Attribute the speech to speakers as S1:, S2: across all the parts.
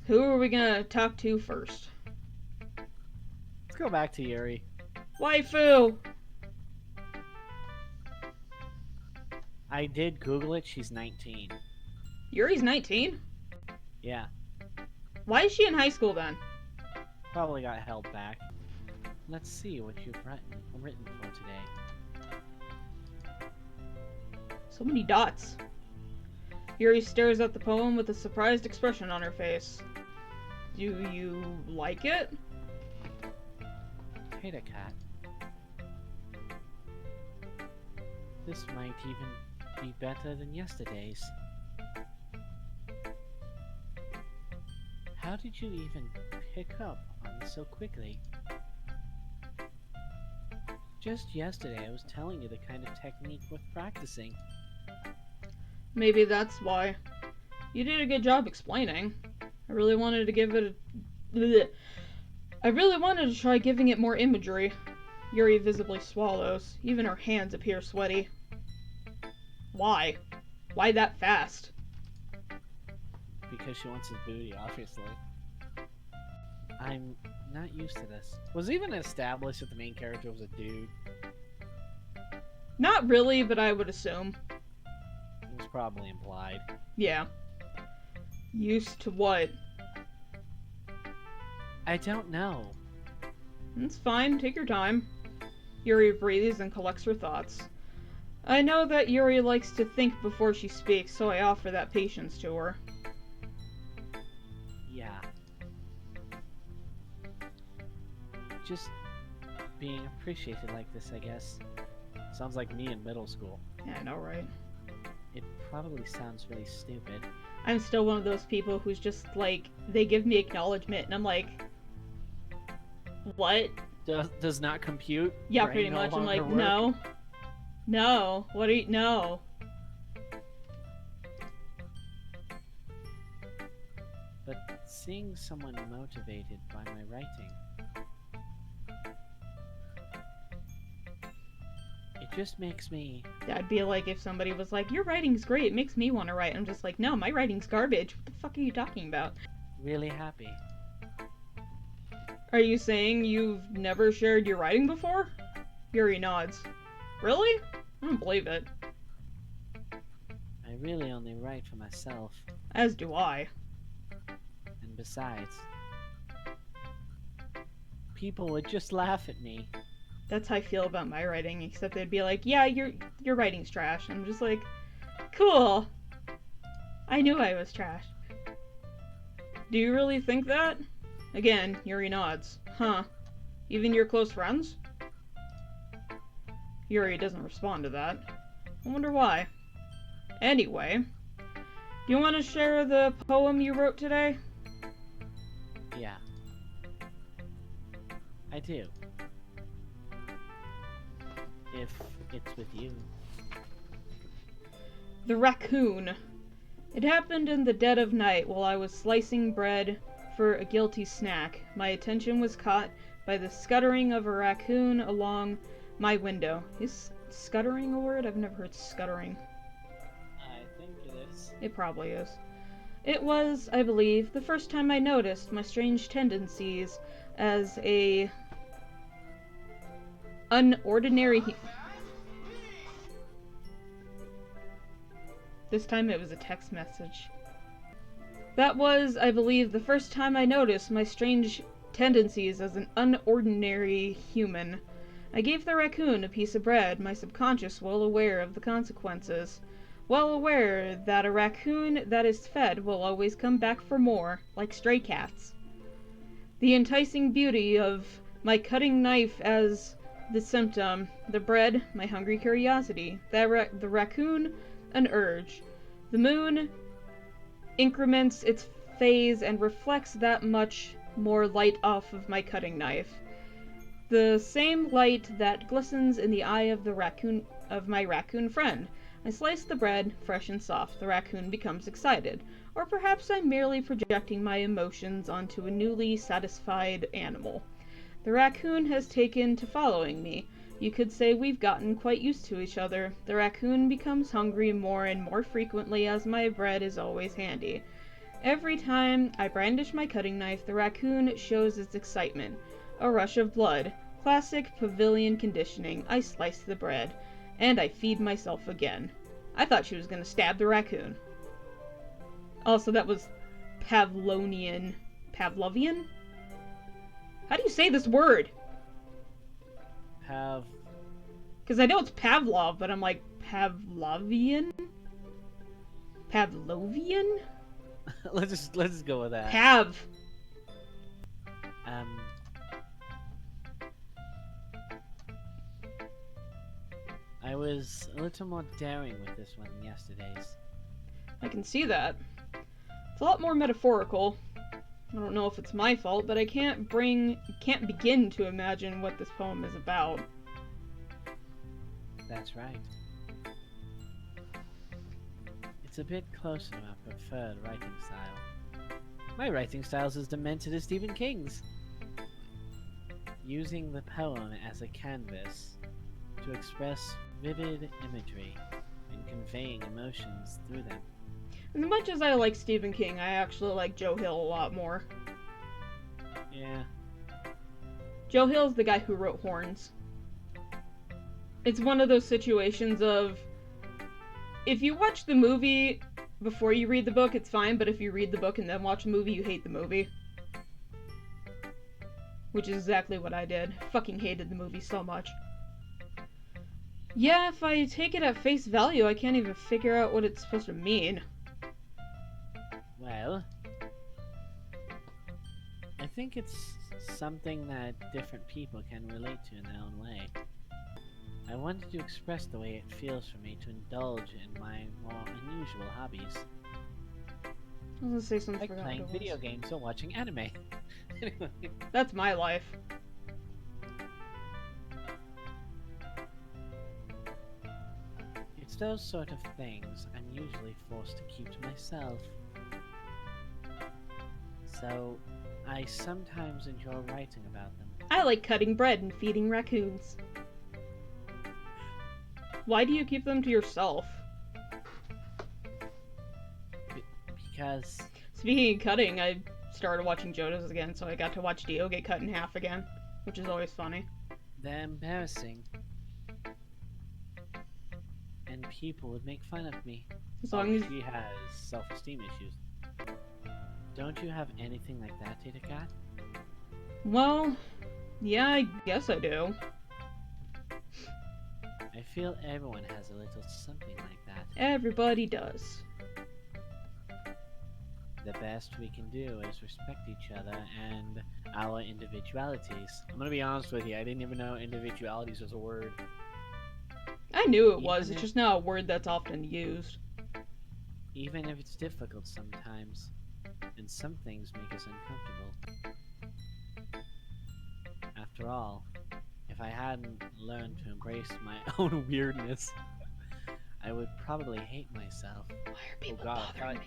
S1: Who are we gonna talk to first?
S2: Let's go back to Yuri.
S1: Waifu!
S2: I did Google it. She's 19.
S1: Yuri's 19?
S2: Yeah,
S1: Why is she in high school then?
S2: probably got held back. Let's see what you've written for today.
S1: So many dots. Yuri stares at the poem with a surprised expression on her face. Do you like it?
S2: TaterCat. This might even be better than yesterday's. How did you even pick up on this so quickly? Just yesterday I was telling you the kind of technique worth practicing.
S1: Maybe that's why. You did a good job explaining. I really wanted to give it a... Blech. I really wanted to try giving it more imagery. Yuri visibly swallows. Even her hands appear sweaty. Why? Why that fast?
S2: Because she wants his booty, obviously. I'm not used to this. Was it even established that the main character was a dude?
S1: Not really, but I would assume.
S2: It was probably implied.
S1: Yeah. Used to what?
S2: I don't know.
S1: It's fine, take your time. Yuri breathes and collects her thoughts. I know that Yuri likes to think before she speaks, so I offer that patience to her.
S2: Yeah. Just being appreciated like this, I guess. Sounds like me in middle school.
S1: Yeah, I know, right?
S2: It probably sounds really stupid.
S1: I'm still one of those people who's just like, they give me acknowledgement, and I'm like, what?
S2: Does not compute?
S1: Yeah,
S2: Brain
S1: pretty
S2: no
S1: much. I'm like,
S2: longer work?
S1: no. No. What are you? No.
S2: But seeing someone motivated by my writing, it just makes me...
S1: I'd be like, if somebody was like, your writing's great, it makes me want to write. I'm just like, no, my writing's garbage. What the fuck are you talking about?
S2: really happy.
S1: Are you saying you've never shared your writing before? Yuri nods. Really? I don't believe it.
S2: I really only write for myself.
S1: As do I.
S2: And besides, people would just laugh at me.
S1: That's how I feel about my writing, except they'd be like, yeah, your writing's trash. I'm just like, cool. I knew I was trash. Do you really think that? Again, Yuri nods. Huh. Even your close friends? Yuri doesn't respond to that. I wonder why. Anyway, do you want to share the poem you wrote today?
S2: Yeah. I do. If it's with you.
S1: The Raccoon. It happened in the dead of night while I was slicing bread for a guilty snack. My attention was caught by the scuttering of a raccoon along my window. Is scuttering a word? I've never heard scuttering.
S2: I think it is.
S1: It probably is. It was, I believe, the first time I noticed my strange tendencies as a unordinary This time it was a text message. That was, I believe, the first time I noticed my strange tendencies as an unordinary human. I gave the raccoon a piece of bread, my subconscious well aware of the consequences. Well aware that a raccoon that is fed will always come back for more, like stray cats. The enticing beauty of my cutting knife as the symptom, the bread, my hungry curiosity, the raccoon, an urge. The moon increments its phase and reflects that much more light off of my cutting knife. The same light that glistens in the eye of my raccoon friend. I slice the bread, fresh and soft. The raccoon becomes excited. Or perhaps I'm merely projecting my emotions onto a newly satisfied animal. The raccoon has taken to following me. You could say we've gotten quite used to each other. The raccoon becomes hungry more and more frequently as my bread is always handy. Every time I brandish my cutting knife, the raccoon shows its excitement. A rush of blood. Classic pavilion conditioning. I slice the bread. And I feed myself again. I thought she was gonna stab the raccoon. Also, that was Pavlovian? How do you say this word? Because I know it's Pavlov, but I'm like, Pavlovian? Pavlovian?
S2: let's just go with that. I was a little more daring with this one than yesterday's.
S1: I can see that. It's a lot more metaphorical. I don't know if it's my fault, but I can't begin to imagine what this poem is about.
S2: That's right. It's a bit closer to my preferred writing style. My writing style is as demented as Stephen King's. Using the poem as a canvas to express vivid imagery and conveying emotions through them.
S1: As much as I like Stephen King, I actually like Joe Hill a lot more.
S2: Yeah.
S1: Joe Hill's the guy who wrote Horns. It's one of those situations of, if you watch the movie before you read the book, it's fine, but if you read the book and then watch the movie, you hate the movie. Which is exactly what I did. Fucking hated the movie so much. Yeah, if I take it at face value, I can't even figure out what it's supposed to mean.
S2: Well, I think it's something that different people can relate to in their own way. I wanted to express the way it feels for me to indulge in my more unusual hobbies.
S1: I was gonna say something
S2: like playing video games or watching anime. Anyway.
S1: That's my life.
S2: It's those sort of things I'm usually forced to keep to myself. So, I sometimes enjoy writing about them.
S1: I like cutting bread and feeding raccoons. Why do you keep them to yourself?
S2: Because...
S1: Speaking of cutting, I started watching JoJo's again, so I got to watch Dio get cut in half again, which is always funny.
S2: They're embarrassing. And people would make fun of me.
S1: As long as
S2: she has self-esteem issues. Don't you have anything like that, TaterCat?
S1: Well, yeah, I guess I do.
S2: I feel everyone has a little something like that.
S1: Everybody does.
S2: The best we can do is respect each other and our individualities. I'm gonna be honest with you, I didn't even know individualities was a word.
S1: I knew it was, it's just not a word that's often used.
S2: Even if it's difficult sometimes, and some things make us uncomfortable. After all, if I hadn't learned to embrace my own weirdness, I would probably hate myself.
S1: Why are people bothering me?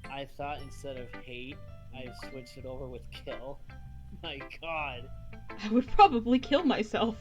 S2: I thought instead of hate, I switched it over with kill. My god.
S1: I would probably kill myself.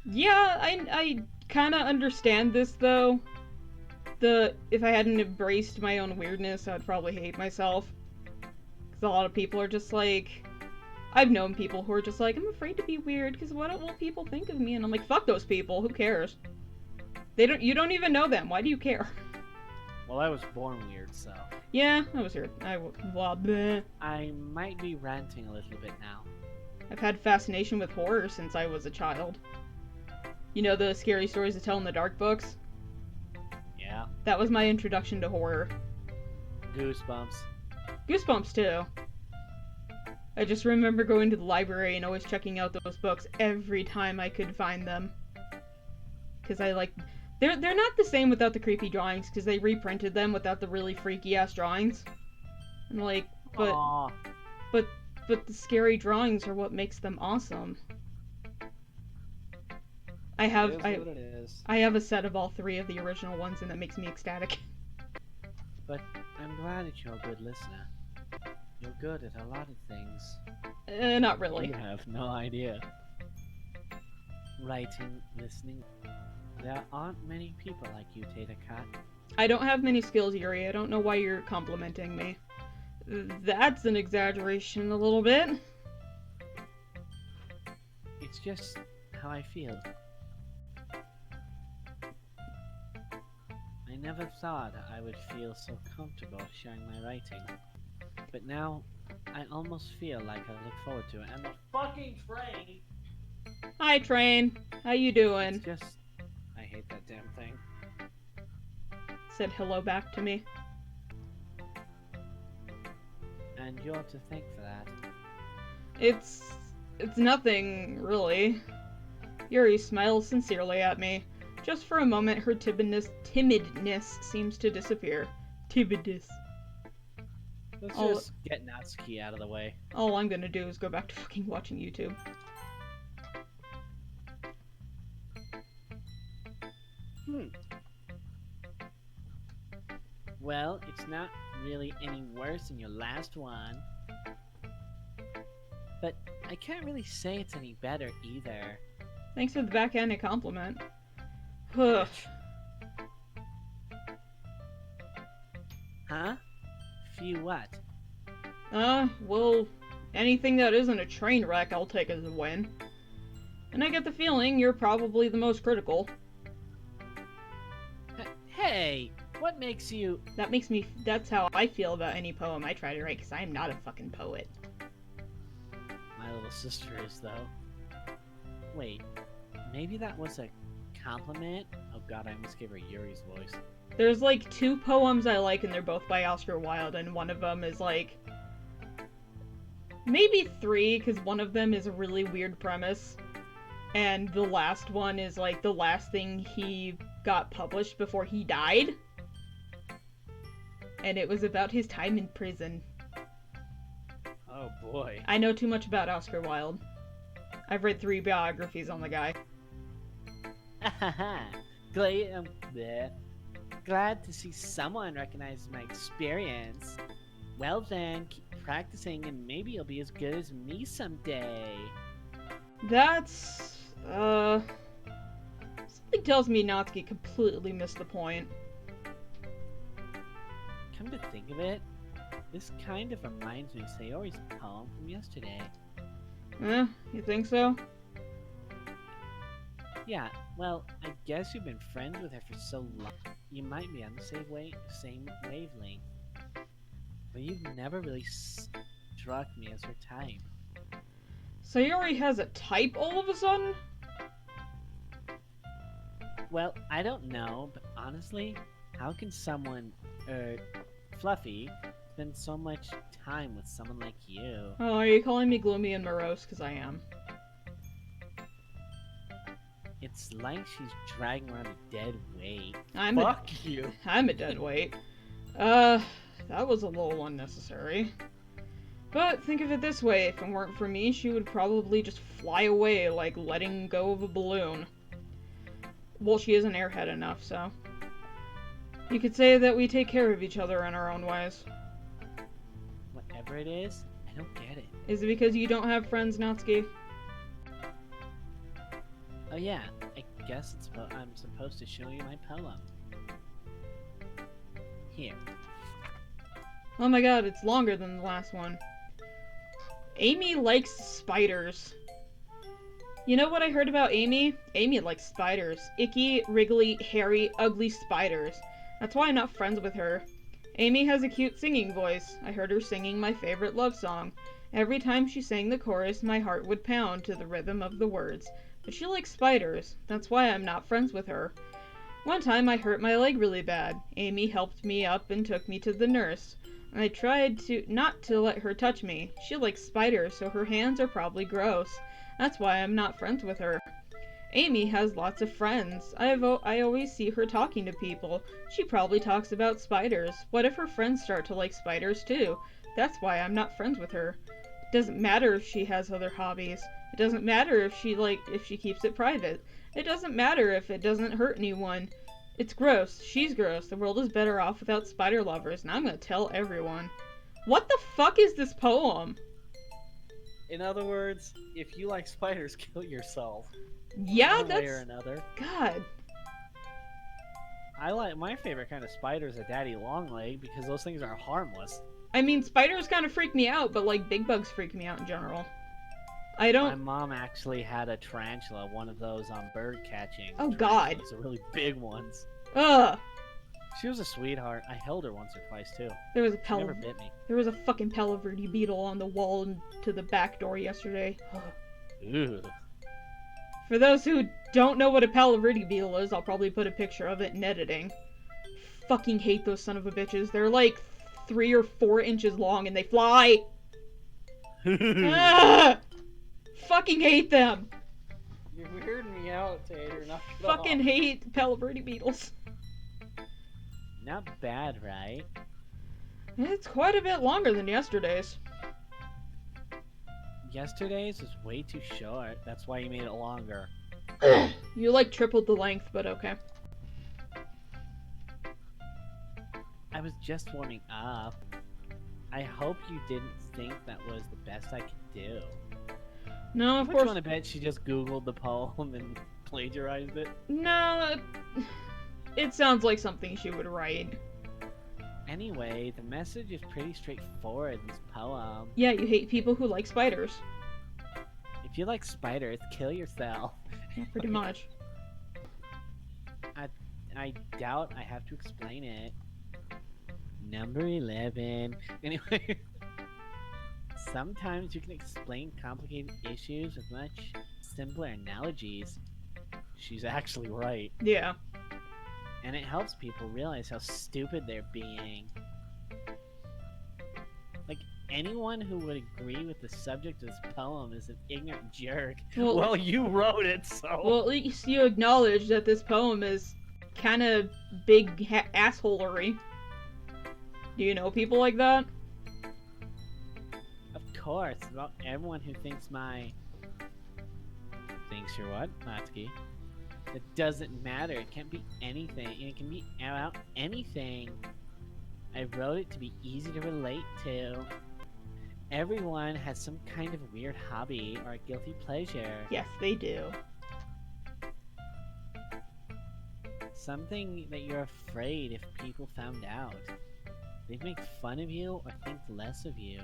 S1: Yeah, I kind of understand this, though. If I hadn't embraced my own weirdness, I'd probably hate myself. Because a lot of people are just like... I've known people who are just like, I'm afraid to be weird, because what will people think of me? And I'm like, fuck those people, who cares? You don't even know them, why do you care?
S2: Well, I was born weird, so...
S1: Yeah, I was here.
S2: I might be ranting a little bit now.
S1: I've had fascination with horror since I was a child. You know the scary stories to tell in the dark books?
S2: Yeah.
S1: That was my introduction to horror.
S2: Goosebumps.
S1: Goosebumps, too. I just remember going to the library and always checking out those books every time I could find them. Because I like... They're not the same without the creepy drawings, because they reprinted them without the really freaky-ass drawings. I'm like, but the scary drawings are what makes them awesome. I have a set of all three of the original ones, and that makes me ecstatic.
S2: But I'm glad that you're a good listener. You're good at a lot of things.
S1: Not really.
S2: You have no idea. Writing, listening. There aren't many people like you, TaterCat.
S1: I don't have many skills, Yuri. I don't know why you're complimenting me. That's an exaggeration a little bit.
S2: It's just how I feel. I never thought I would feel so comfortable sharing my writing. But now, I almost feel like I look forward to it. And the fucking train!
S1: Hi, Train. How you doing?
S2: It's just... I hate that damn thing.
S1: Said hello back to me.
S2: And you're to thank for that.
S1: It's nothing, really. Yuri smiles sincerely at me. Just for a moment, her timidness seems to disappear. Timidness.
S2: Let's just get Natsuki out of the way.
S1: All I'm gonna do is go back to fucking watching YouTube.
S2: Well, it's not really any worse than your last one. But I can't really say it's any better either.
S1: Thanks for the backhanded compliment. Huh.
S2: Huh? Few what?
S1: Well, anything that isn't a train wreck I'll take as a win. And I get the feeling you're probably the most critical.
S2: Hey! What makes you...
S1: That's how I feel about any poem I try to write, because I'm not a fucking poet.
S2: My little sister is, though. Wait, maybe that was a compliment? Oh god, I almost gave her Yuri's voice.
S1: There's like 2 poems I like, and they're both by Oscar Wilde, and one of them is like... maybe 3, because one of them is a really weird premise. And the last one is like the last thing he got published before he died. And it was about his time in prison.
S2: Oh boy.
S1: I know too much about Oscar Wilde. I've read 3 biographies on the guy.
S2: Glad to see someone recognizes my experience. Well then, keep practicing and maybe you'll be as good as me someday.
S1: That's... something tells me Natsuki completely missed the point.
S2: Come to think of it, this kind of reminds me of Sayori's poem from yesterday.
S1: You think so?
S2: Yeah, well, I guess you've been friends with her for so long, you might be on the same wavelength. But you've never really struck me as her type.
S1: Sayori has a type all of a sudden?
S2: Well, I don't know, but honestly, how can someone, Fluffy, spend so much time with someone like you?
S1: Oh, are you calling me gloomy and morose? Because I am.
S2: It's like she's dragging around a dead weight.
S1: Fuck
S2: you!
S1: I'm a dead weight. That was a little unnecessary. But think of it this way, if it weren't for me, she would probably just fly away like letting go of a balloon. Well, she isn't airhead enough, so... you could say that we take care of each other in our own ways.
S2: Whatever it is, I don't get it.
S1: Is it because you don't have friends, Natsuki?
S2: Oh yeah, I guess I'm supposed to show you my poem. Here.
S1: Oh my god, it's longer than the last one. Amy likes spiders. You know what I heard about Amy? Amy likes spiders. Icky, wriggly, hairy, ugly spiders. That's why I'm not friends with her. Amy has a cute singing voice. I heard her singing my favorite love song. Every time she sang the chorus, my heart would pound to the rhythm of the words. But she likes spiders. That's why I'm not friends with her. One time I hurt my leg really bad. Amy helped me up and took me to the nurse. I tried not to let her touch me. She likes spiders, so her hands are probably gross. That's why I'm not friends with her. Amy has lots of friends. I always see her talking to people. She probably talks about spiders. What if her friends start to like spiders too? That's why I'm not friends with her. It doesn't matter if she has other hobbies. It doesn't matter if she keeps it private. It doesn't matter if it doesn't hurt anyone. It's gross. She's gross. The world is better off without spider lovers, and I'm gonna tell everyone. What the fuck is this poem?
S2: In other words, if you like spiders, kill yourself.
S1: Yeah,
S2: One way or another.
S1: God.
S2: my favorite kind of spider is a daddy long leg because those things are harmless.
S1: I mean, spiders kind of freak me out, but like big bugs freak me out in general. I don't.
S2: My mom actually had a tarantula, one of those bird catching.
S1: Oh God!
S2: Those are really big ones.
S1: Ugh.
S2: She was a sweetheart. I held her once or twice too.
S1: There was a
S2: She never bit me.
S1: There was a fucking palo verde beetle on the wall to the back door yesterday.
S2: Ooh.
S1: For those who don't know what a palo verde beetle is, I'll probably put a picture of it in editing. Fucking hate those son of a bitches. They're like 3 or 4 inches long and they fly. Ah! Fucking hate them.
S2: You're weirding me out, Tater. Knock it
S1: Fucking
S2: off.
S1: hate palo verde beetles.
S2: Not bad, right?
S1: It's quite a bit longer than yesterday's.
S2: Yesterday's was way too short. That's why you made it longer.
S1: You like tripled the length, but okay.
S2: I was just warming up. I hope you didn't think that was the best I could do.
S1: No, of
S2: Which
S1: course.
S2: one I bet she just Googled the poem and plagiarized it?
S1: No, it sounds like something she would write.
S2: Anyway, the message is pretty straightforward in this poem.
S1: Yeah, you hate people who like spiders.
S2: If you like spiders, kill yourself.
S1: Yeah, pretty much.
S2: I doubt I have to explain it. Number 11. Anyway, sometimes you can explain complicated issues with much simpler analogies. She's actually right.
S1: Yeah.
S2: And it helps people realize how stupid they're being. Like, anyone who would agree with the subject of this poem is an ignorant jerk. Well, you wrote it, so...
S1: Well, at least you acknowledge that this poem is kind of big assholery. Do you know people like that?
S2: Of course, about everyone who thinks Thinks you're what, Natsuki? It doesn't matter. It can't be anything. It can be about anything. I wrote it to be easy to relate to. Everyone has some kind of weird hobby or a guilty pleasure.
S1: Yes, they do.
S2: Something that you're afraid if people found out. They'd make fun of you or think less of you.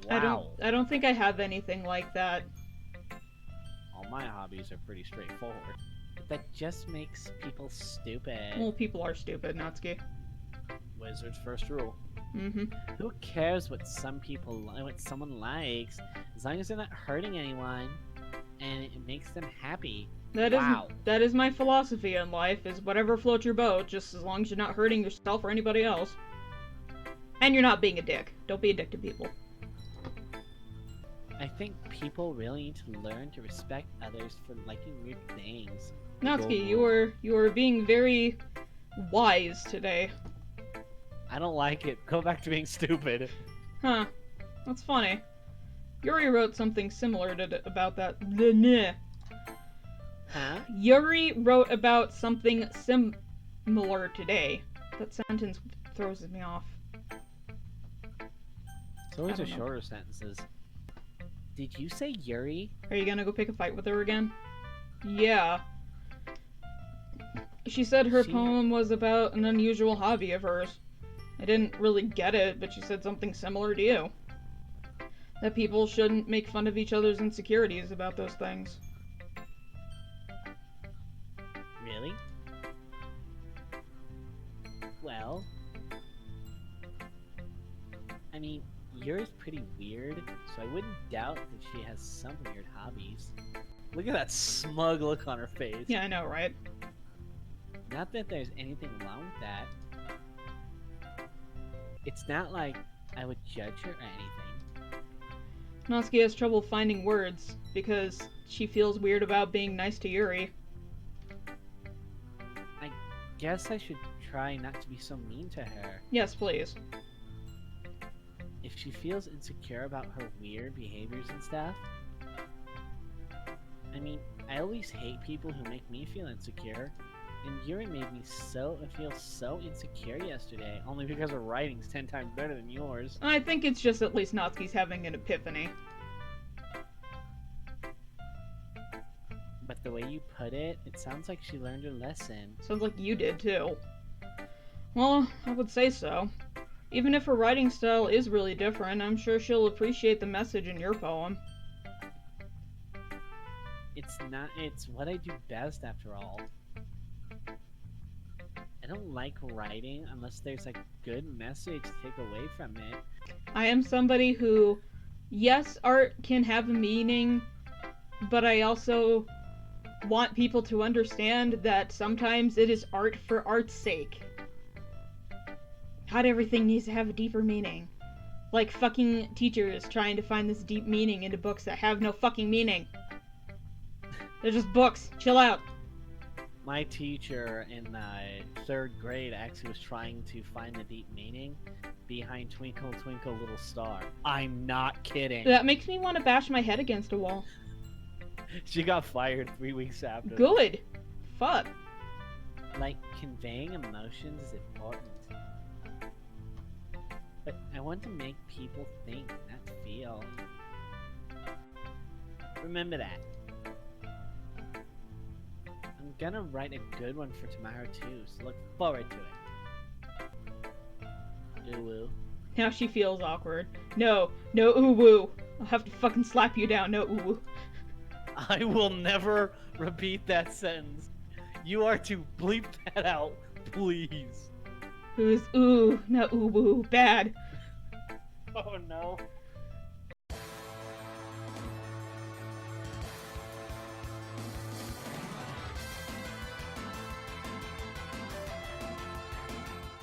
S2: Wow.
S1: I don't think I have anything like that.
S2: All my hobbies are pretty straightforward. But that just makes people stupid.
S1: Well, people are stupid, Natsuki.
S2: Wizard's first rule.
S1: Mm-hmm.
S2: Who cares what someone likes, as long as they're not hurting anyone and it makes them happy.
S1: That is my philosophy in life, is whatever floats your boat, just as long as you're not hurting yourself or anybody else. And you're not being a dick. Don't be a dick to people.
S2: I think people really need to learn to respect others for liking weird things.
S1: Natsuki, you were being very wise today.
S2: I don't like it. Go back to being stupid.
S1: Huh. That's funny. Yuri wrote something similar about that.
S2: Huh?
S1: Yuri wrote about something similar today. That sentence throws me off.
S2: It's always
S1: I
S2: the
S1: don't know.
S2: shorter sentences. Did you say Yuri?
S1: Are you gonna go pick a fight with her again? Yeah. She said her poem was about an unusual hobby of hers. I didn't really get it, but she said something similar to you. That people shouldn't make fun of each other's insecurities about those things.
S2: Really? Well, I mean, Yuri's pretty weird, so I wouldn't doubt that she has some weird hobbies. Look at that smug look on her face.
S1: Yeah, I know, right?
S2: Not that there's anything wrong with that. It's not like I would judge her or anything.
S1: Natsuki has trouble finding words because she feels weird about being nice to Yuri.
S2: I guess I should try not to be so mean to her.
S1: Yes, please.
S2: If she feels insecure about her weird behaviors and stuff, I mean, I always hate people who make me feel insecure, and Yuri made me feel so insecure yesterday, only because her writing's 10 times better than yours.
S1: I think it's just at least Natsuki's having an epiphany.
S2: But the way you put it, it sounds like she learned her lesson.
S1: Sounds like you did too. Well, I would say so. Even if her writing style is really different, I'm sure she'll appreciate the message in your poem.
S2: It's what I do best after all. I don't like writing unless there's a good message to take away from it.
S1: I am somebody who, yes, art can have a meaning, but I also want people to understand that sometimes it is art for art's sake. Not everything needs to have a deeper meaning. Like fucking teachers trying to find this deep meaning into books that have no fucking meaning. They're just books. Chill out.
S2: My teacher in 3rd grade actually was trying to find the deep meaning behind Twinkle Twinkle Little Star. I'm not kidding.
S1: That makes me want to bash my head against a wall.
S2: She got fired 3 weeks after.
S1: Good. Fuck.
S2: Like, conveying emotions is important. But I want to make people think, not feel. Remember that. I'm gonna write a good one for tomorrow too, so look forward to it. Ooh-woo.
S1: Now she feels awkward. No ooh-woo. I'll have to fucking slap you down, no ooh-woo.
S2: I will never repeat that sentence. You are to bleep that out, please.
S1: Who's ooh, not ooh-woo, bad.
S2: Oh no.